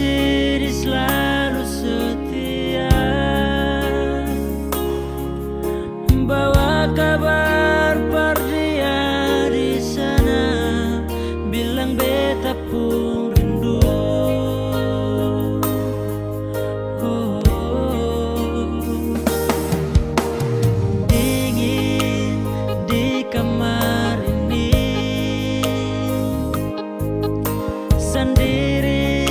janji selalu setia, bawa kabar par dia di sana, bilang beta pun rindu. Dingin di kamar ini, sendiri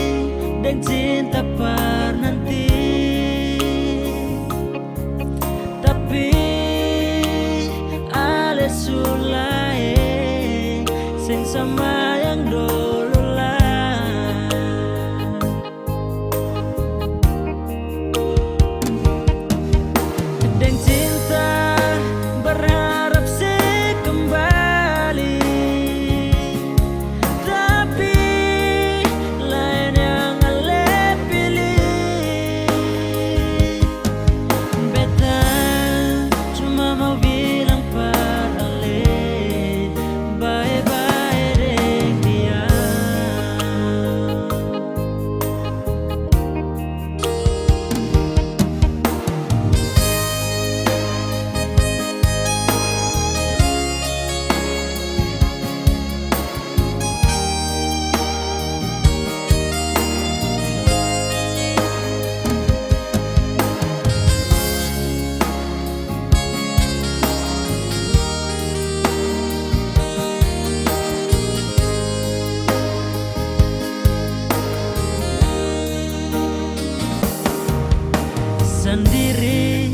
dan cinta par nanti, tapi ale sulai sing sama yang dulu lah. Dan cinta berharap sih kembali, tapi lain yang ale pilih. Beta cuma mau bilang par ale, bye-bye deng dia. Sendiri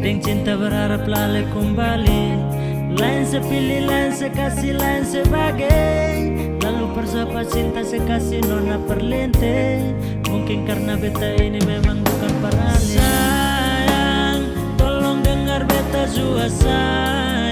deng cinta berharap lalai kembali, lain sepilih, lain sekasih, lain sebagai, lalu persapa cinta sekasih nona perlente. Mungkin karena beta ini memang bukan para sayang, tolong dengar beta jua sayang.